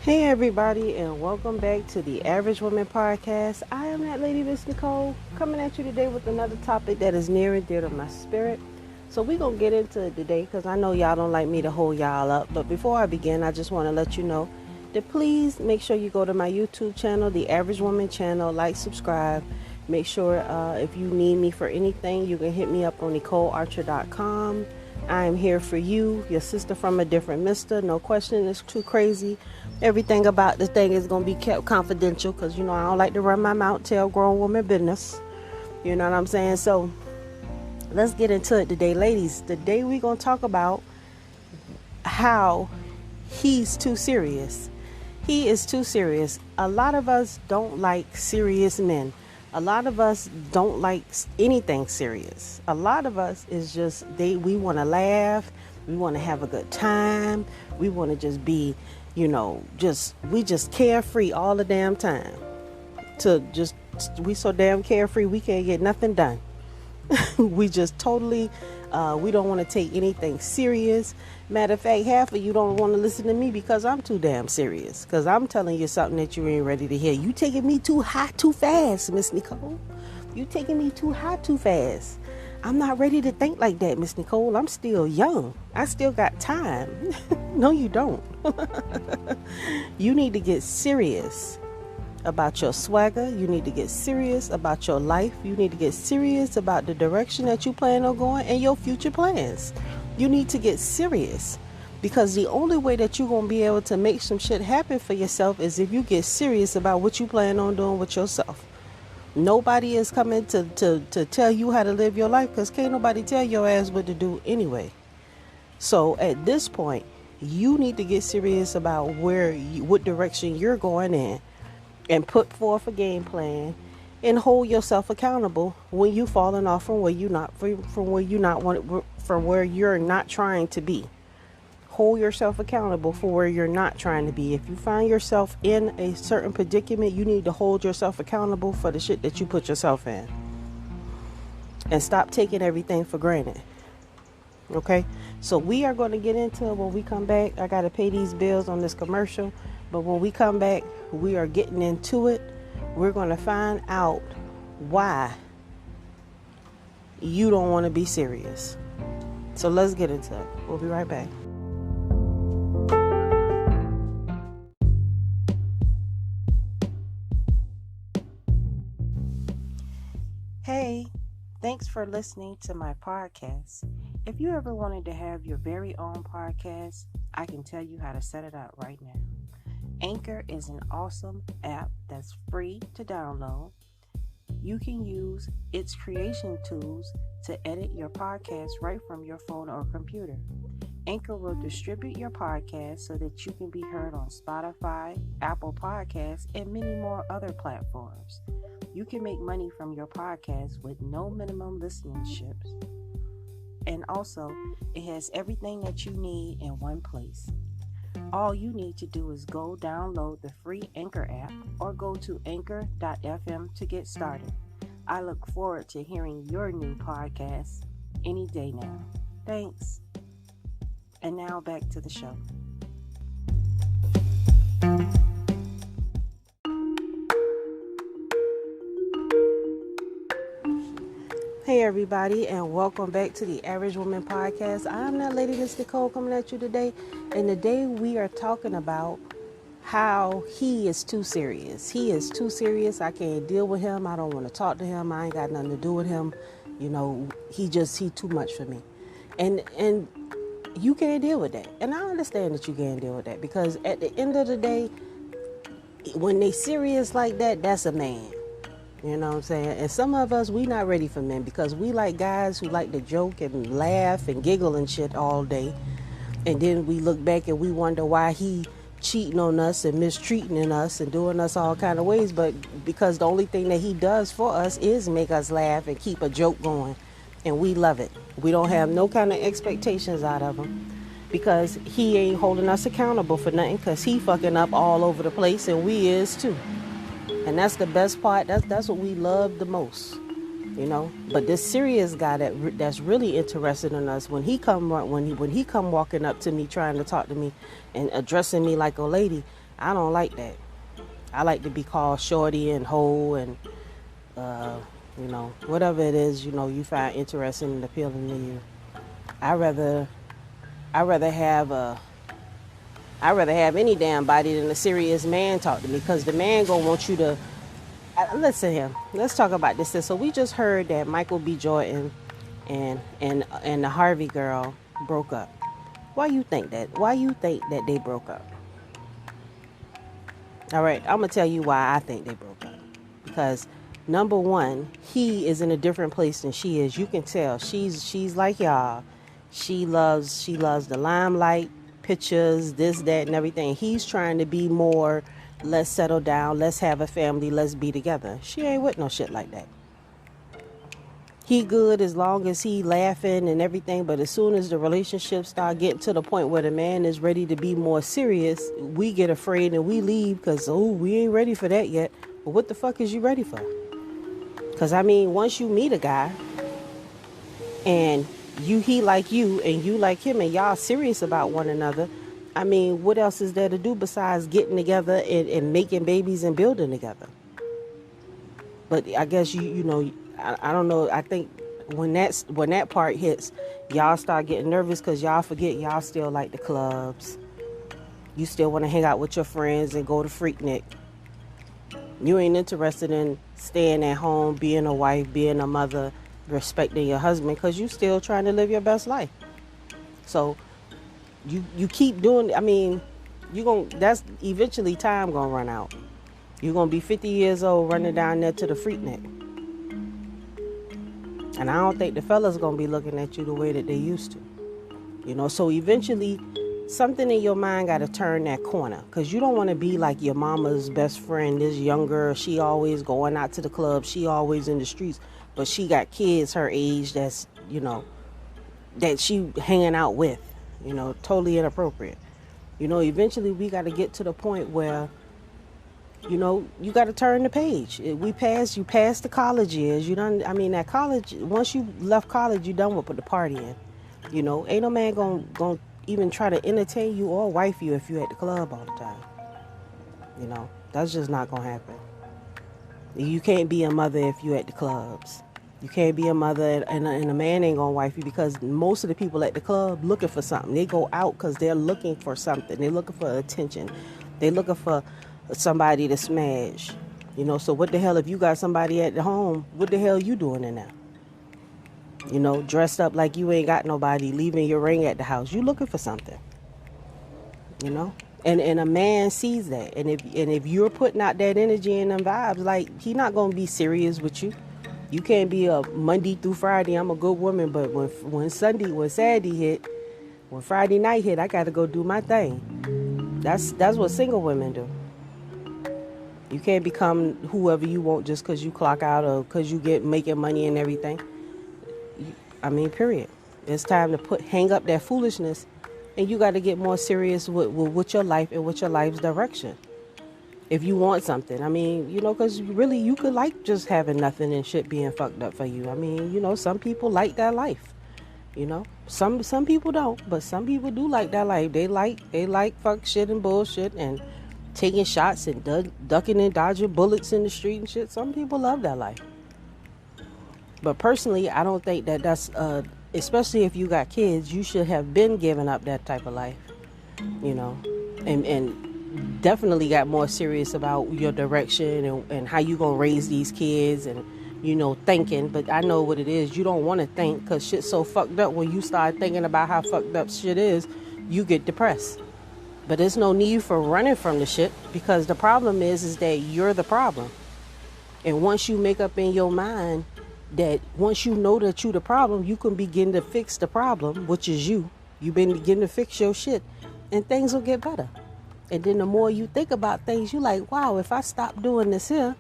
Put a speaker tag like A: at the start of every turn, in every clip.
A: Hey everybody, and welcome back to the Average Woman Podcast. I am that lady, Miss Nicole, coming at you today with another topic that is near and dear to my spirit. So we're going to get into it today because I know y'all don't like me to hold y'all up. But before I begin, I just want to let you know that please make sure you go to my YouTube channel, the Average Woman channel, like, subscribe. Make sure if you need me for anything, you can hit me up on NicoleArcher.com. I am here for you, your sister from a different mister. No question, it's too crazy. Everything about this thing is going to be kept confidential because, I don't like to run my mouth, tell grown woman business. You know what I'm saying? So let's get into it today. Ladies, today we're going to talk about how he's too serious. He is too serious. A lot of us don't like serious men. A lot of us don't like anything serious. A lot of us is just we want to laugh, we want to have a good time, we want to just be, we just carefree all the damn time. We so damn carefree we can't get nothing done. We just totally we don't want to take anything serious. Matter of fact, half of you don't want to listen to me because I'm too damn serious. Because I'm telling you something that you ain't ready to hear. You taking me too high too fast, Miss Nicole. You taking me too high too fast. I'm not ready to think like that, Miss Nicole. I'm still young. I still got time. No, you don't. You need to get serious about your swagger. You need to get serious about your life. You need to get serious about the direction that you plan on going and your future plans. You need to get serious because the only way that you're going to be able to make some shit happen for yourself is if you get serious about what you plan on doing with yourself. Nobody is coming to tell you how to live your life because can't nobody tell your ass what to do anyway. So at this point, you need to get serious about what direction you're going in and put forth a game plan and hold yourself accountable when you falling off from where you're not trying to be. Hold yourself accountable for where you're not trying to be. If you find yourself in a certain predicament, you need to hold yourself accountable for the shit that you put yourself in. And stop taking everything for granted. Okay? So we are going to get into it when we come back. I got to pay these bills on this commercial. But when we come back, we are getting into it. We're going to find out why you don't want to be serious. So let's get into it. We'll be right back. Hey, thanks for listening to my podcast. If you ever wanted to have your very own podcast, I can tell you how to set it up right now. Anchor is an awesome app that's free to download. You can use its creation tools to edit your podcast right from your phone or computer. Anchor will distribute your podcast so that you can be heard on Spotify, Apple Podcasts, and many more other platforms. You can make money from your podcast with no minimum listenerships. And also, it has everything that you need in one place. All you need to do is go download the free Anchor app or go to anchor.fm to get started. I look forward to hearing your new podcast any day now. Thanks. And now back to the show. Hey everybody, and welcome back to the Average Woman Podcast. I'm that lady, Miss Nicole, coming at you today. And today we are talking about how he is too serious. He is too serious. I can't deal with him. I don't want to talk to him. I ain't got nothing to do with him. He too much for me. And you can't deal with that. And I understand that you can't deal with that because at the end of the day, when they serious like that, that's a man. You know what I'm saying? And some of us, we not ready for men because we like guys who like to joke and laugh and giggle and shit all day. And then we look back and we wonder why he cheating on us and mistreating us and doing us all kind of ways. But because the only thing that he does for us is make us laugh and keep a joke going. And we love it. We don't have no kind of expectations out of him because he ain't holding us accountable for nothing because he fucking up all over the place and we is too. And that's the best part. That's what we love the most, But this serious guy that's really interested in us, when he come walking up to me, trying to talk to me and addressing me like a lady, I don't like that. I like to be called shorty and hoe and, whatever it is, you find interesting and appealing to you. I rather have any damn body than a serious man talk to me, because the man gonna want you to listen here. Let's talk about this. So we just heard that Michael B. Jordan and the Harvey girl broke up. Why you think that? Why you think that they broke up? All right, I'm gonna tell you why I think they broke up. Because number one, he is in a different place than she is. You can tell she's like y'all. She loves the limelight, pictures, this, that, and everything. He's trying to be more, let's settle down, let's have a family, let's be together. She ain't with no shit like that. He good as long as he laughing and everything, but as soon as the relationship start getting to the point where the man is ready to be more serious, we get afraid and we leave because, we ain't ready for that yet. But what the fuck is you ready for? Because, once you meet a guy and he like you and you like him and y'all serious about one another, what else is there to do besides getting together and making babies and building together? But I guess I don't know. I think when that part hits, y'all start getting nervous because y'all forget y'all still like the clubs. You still want to hang out with your friends and go to Freaknik. You ain't interested in staying at home, being a wife, being a mother, respecting your husband, because you still trying to live your best life. So you keep doing. That's eventually time gonna run out. You're gonna be 50 years old running down there to the Freaknik. And I don't think the fellas gonna be looking at you the way that they used to. So eventually something in your mind got to turn that corner, because you don't want to be like your mama's best friend, this young girl. She always going out to the club. She always in the streets, but she got kids her age that's, that she hanging out with, totally inappropriate. Eventually we got to get to the point where, you got to turn the page. You passed the college years. That college, once you left college, you done with the partying. Ain't no man gonna even try to entertain you or wife you if you at the club all the time. That's just not gonna happen. You can't be a mother if you at the clubs. You can't be a mother and a man ain't gonna wife you, because most of the people at the club looking for something. They go out because they're looking for something. They're looking for attention. They're looking for somebody to smash. So what the hell if you got somebody at the home? What the hell you doing in there? Dressed up like you ain't got nobody, leaving your ring at the house. You looking for something. And a man sees that. And if you're putting out that energy and them vibes, like, he not gonna be serious with you. You can't be a Monday through Friday, I'm a good woman, but when Saturday hit, when Friday night hit, I gotta go do my thing. That's what single women do. You can't become whoever you want just because you clock out or because you get making money and everything. Period. It's time to hang up that foolishness, and you got to get more serious with your life and with your life's direction. If you want something, because really you could like just having nothing and shit being fucked up for you. Some people like that life. Some people don't, but some people do like that life. They like fuck shit and bullshit and taking shots and ducking and dodging bullets in the street and shit. Some people love that life. But personally, I don't think that's, especially if you got kids, you should have been giving up that type of life, and definitely got more serious about your direction and how you gonna raise these kids and, thinking. But I know what it is. You don't want to think, because shit's so fucked up. When you start thinking about how fucked up shit is, you get depressed. But there's no need for running from the shit, because the problem is that you're the problem. And once you make up in your mind that once you know that you're the problem, you can begin to fix the problem, which is you. You begin to fix your shit, and things will get better. And then the more you think about things, you're like, wow, if I stop doing this here,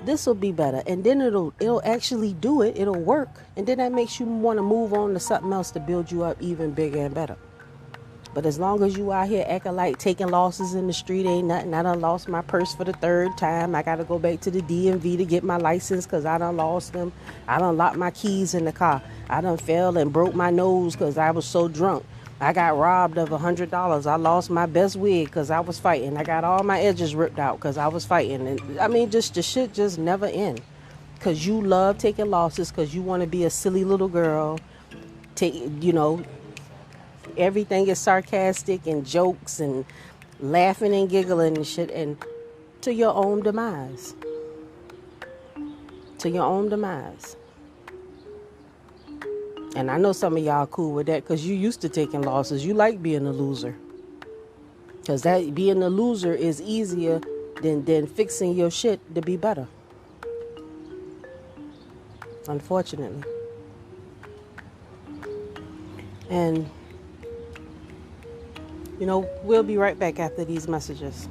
A: this will be better. And then it'll actually do it. It'll work. And then that makes you want to move on to something else to build you up even bigger and better. But as long as you out here acting like taking losses in the street ain't nothing. I done lost my purse for the third time. I got to go back to the DMV to get my license because I done lost them. I done locked my keys in the car. I done fell and broke my nose because I was so drunk. I got robbed of $100. I lost my best wig because I was fighting. I got all my edges ripped out because I was fighting. And I mean, just the shit just never end. Because you love taking losses because you want to be a silly little girl. Everything is sarcastic and jokes and laughing and giggling and shit. And to your own demise. To your own demise. And I know some of y'all cool with that because you used to taking losses. You like being a loser. Because that being a loser is easier than fixing your shit to be better. Unfortunately. And, we'll be right back after these messages.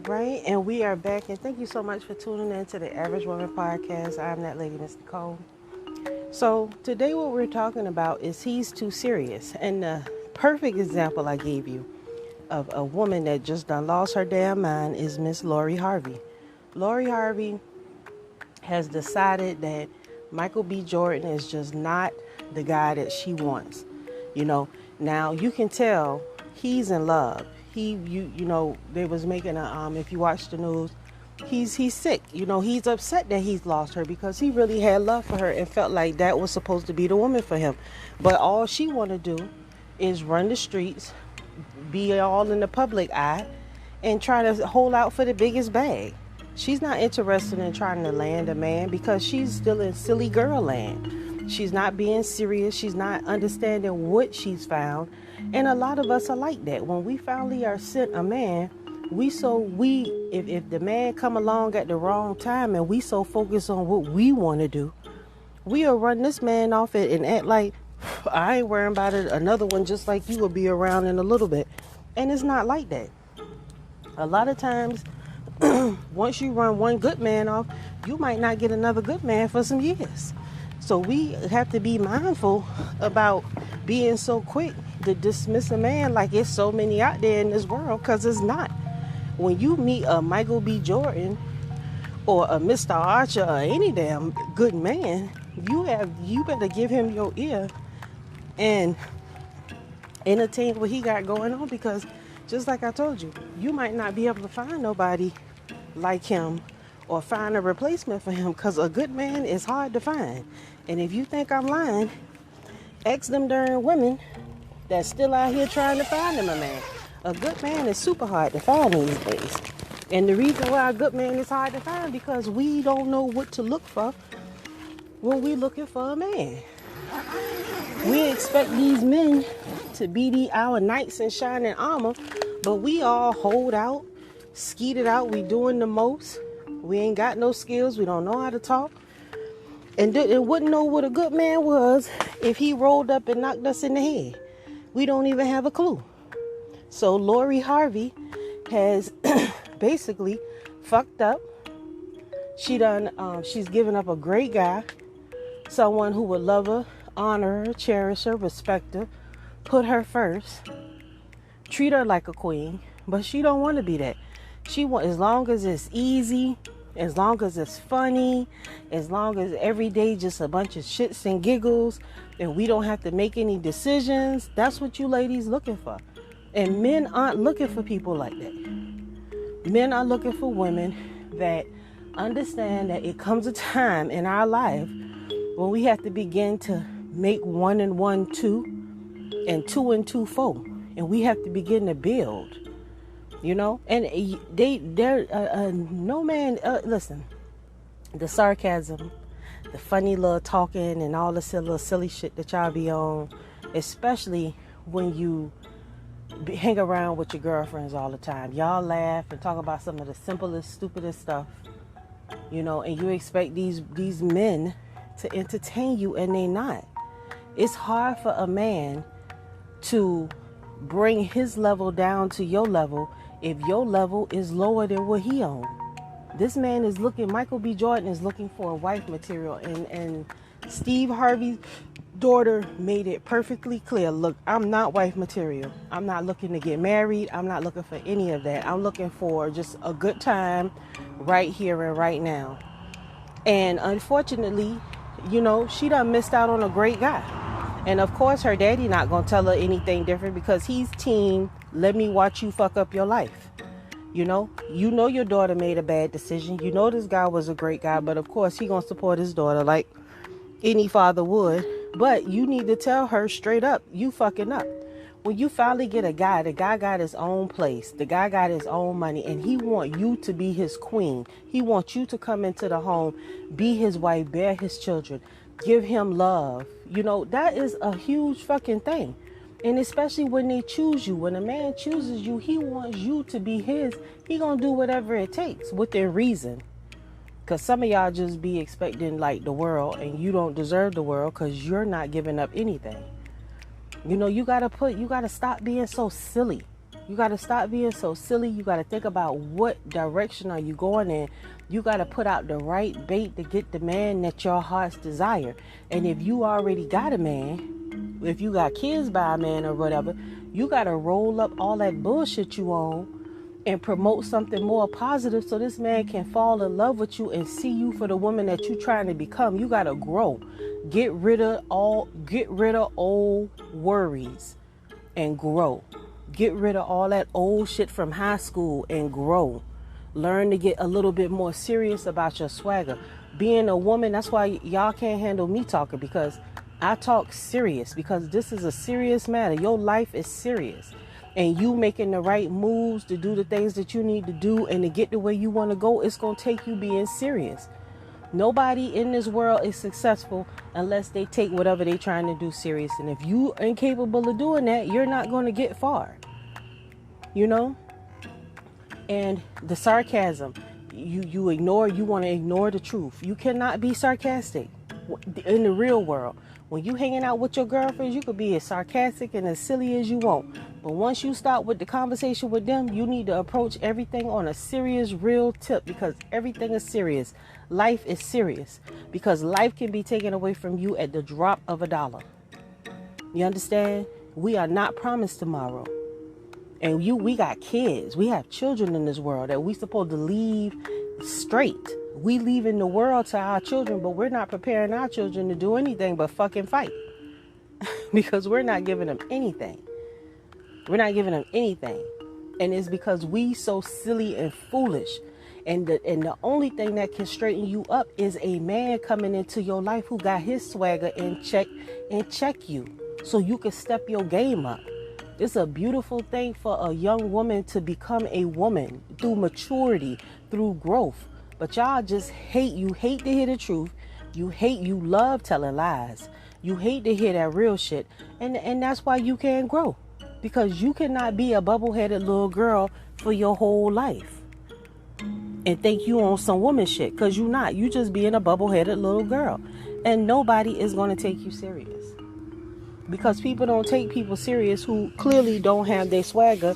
A: Right, and we are back, and thank you so much for tuning in to the Average Woman Podcast. I'm that lady, Miss Nicole. So today what we're talking about is he's too serious. And the perfect example I gave you of a woman that just done lost her damn mind is Miss Lori Harvey. Lori Harvey has decided that Michael B. Jordan is just not the guy that she wants. Now you can tell he's in love. They was making if you watch the news, he's sick. He's upset that he's lost her because he really had love for her and felt like that was supposed to be the woman for him. But all she want to do is run the streets, be all in the public eye, and try to hold out for the biggest bag. She's not interested in trying to land a man because she's still in silly girl land. She's not being serious. She's not understanding what she's found. And a lot of us are like that. When we finally are sent a man, if the man come along at the wrong time and we so focus on what we want to do, we'll run this man off and act like, I ain't worrying about it. Another one just like you will be around in a little bit. And it's not like that. A lot of times, once you run one good man off, you might not get another good man for some years. So we have to be mindful about being so quick to dismiss a man like it's so many out there in this world, because it's not. When you meet a Michael B. Jordan or a Mr. Archer or any damn good man, you better give him your ear and entertain what he got going on, because just like I told you, you might not be able to find nobody like him or find a replacement for him, because a good man is hard to find. And if you think I'm lying, ask them darn women that's still out here trying to find them a man. A good man is super hard to find these days. And the reason why a good man is hard to find, because we don't know what to look for when we're looking for a man. We expect these men to be our knights in shining armor, but we all hold out, skeeted out. We doing the most. We ain't got no skills. We don't know how to talk. And wouldn't know what a good man was if he rolled up and knocked us in the head. We don't even have a clue. So Lori Harvey has basically fucked up. She's given up a great guy, someone who would love her, honor her, cherish her, respect her, put her first, treat her like a queen. But she don't want to be that. She want, as long as it's easy, as long as it's funny, as long as every day just a bunch of shits and giggles, and we don't have to make any decisions. That's what you ladies looking for. And men aren't looking for people like that. Men are looking for women that understand that it comes a time in our life when we have to begin to make 1 and 1 2, and 2 and 2 4, and we have to begin to build. And no man, listen, the sarcasm, the funny little talking and all this little silly shit that y'all be on, especially when you hang around with your girlfriends all the time. Y'all laugh and talk about some of the simplest, stupidest stuff, and you expect these men to entertain you, and they not. It's hard for a man to bring his level down to your level if your level is lower than what he on. This man is looking, Michael B. Jordan is looking for a wife material, and Steve Harvey's daughter made it perfectly clear. Look, I'm not wife material. I'm not looking to get married. I'm not looking for any of that. I'm looking for just a good time right here and right now. And unfortunately, she done missed out on a great guy. And of course, her daddy not going to tell her anything different because he's team, let me watch you fuck up your life. You know your daughter made a bad decision. You know this guy was a great guy, but of course he going to support his daughter like any father would. But you need to tell her straight up, you fucking up. When you finally get a guy, the guy got his own place. The guy got his own money, and he want you to be his queen. He wants you to come into the home, be his wife, bear his children, give him love. That is a huge fucking thing. And especially when they choose you, when a man chooses you, he wants you to be his. He gonna do whatever it takes within reason. Because some of y'all just be expecting like the world, and you don't deserve the world because you're not giving up anything. You gotta stop being so silly. You gotta stop being so silly. You gotta think about what direction are you going in. You gotta put out the right bait to get the man that your heart's desire. And if you already got a man, if you got kids by a man or whatever, you gotta roll up all that bullshit you own and promote something more positive so this man can fall in love with you and see you for the woman that you're trying to become. You gotta grow. Get rid of old worries and grow. Get rid of all that old shit from high school and grow. Learn to get a little bit more serious about your swagger. Being a woman, that's why y'all can't handle me talking, because I talk serious, because this is a serious matter. Your life is serious. And you making the right moves to do the things that you need to do and to get the way you want to go, it's going to take you being serious. Nobody in this world is successful unless they take whatever they're trying to do serious. And if you are incapable of doing that, you're not going to get far. And the sarcasm, you want to ignore the truth. You cannot be sarcastic in the real world. When you hanging out with your girlfriends, you could be as sarcastic and as silly as you want. But once you start with the conversation with them, you need to approach everything on a serious, real tip, because everything is serious. Life is serious, because life can be taken away from you at the drop of a dollar. You understand? We are not promised tomorrow. And we got kids. We have children in this world that we supposed to leave straight. We leaving the world to our children, but we're not preparing our children to do anything but fucking fight. Because we're not giving them anything. We're not giving them anything. And it's because we so silly and foolish. And the only thing that can straighten you up is a man coming into your life who got his swagger in check and check you, so you can step your game up. It's a beautiful thing for a young woman to become a woman through maturity, through growth. But y'all just hate to hear the truth. You love telling lies. You hate to hear that real shit. And that's why you can't grow. Because you cannot be a bubble-headed little girl for your whole life and think you on some woman shit, because you're not. You just being a bubble-headed little girl. And nobody is going to take you serious. Because people don't take people serious who clearly don't have their swagger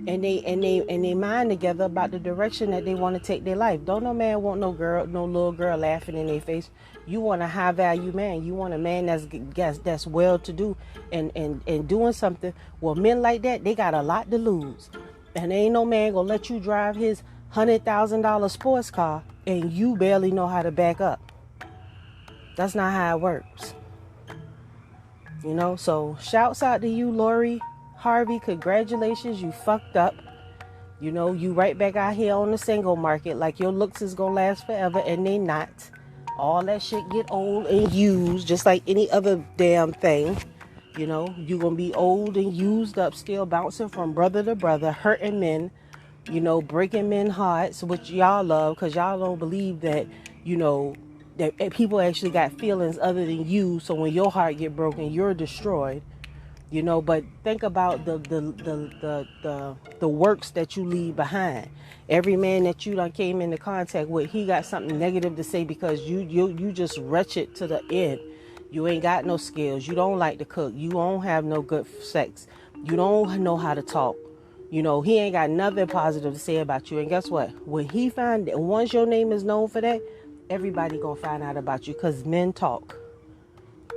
A: and they mind together about the direction that they want to take their life. Don't no man want no little girl laughing in their face. You want a high value man. You want a man that's well to do and doing something. Well, men like that, they got a lot to lose. And ain't no man gonna let you drive his $100,000 sports car and you barely know how to back up. That's not how it works. So shouts out to you, Lori Harvey. Congratulations, you fucked up. You right back out here on the single market like your looks is gonna last forever, and they not. All that shit get old and used just like any other damn thing. You gonna be old and used up, still bouncing from brother to brother, hurting men, breaking men hearts, which y'all love, because y'all don't believe that, that people actually got feelings other than you. So when your heart get broken, you're destroyed. But think about the works that you leave behind. Every man that you done came into contact with, he got something negative to say, because you just wretched to the end. You ain't got no skills. You don't like to cook. You don't have no good sex. You don't know how to talk. He ain't got nothing positive to say about you. And guess what? When he find that, once your name is known for that, everybody gonna find out about you, because men talk.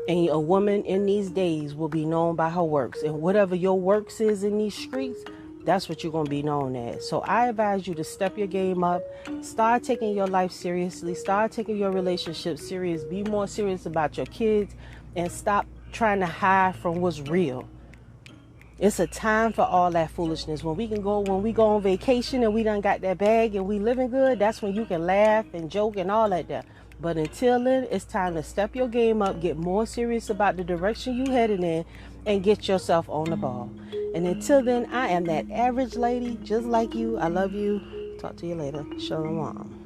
A: And a woman in these days will be known by her works. And whatever your works is in these streets, that's what you're going to be known as. So I advise you to step your game up. Start taking your life seriously. Start taking your relationship serious. Be more serious about your kids. And stop trying to hide from what's real. It's a time for all that foolishness. When we go on vacation and we done got that bag and we living good, that's when you can laugh and joke and all that there. But until then, it's time to step your game up, get more serious about the direction you headed in, and get yourself on the ball. And until then, I am that average lady, just like you. I love you. Talk to you later. Shalom.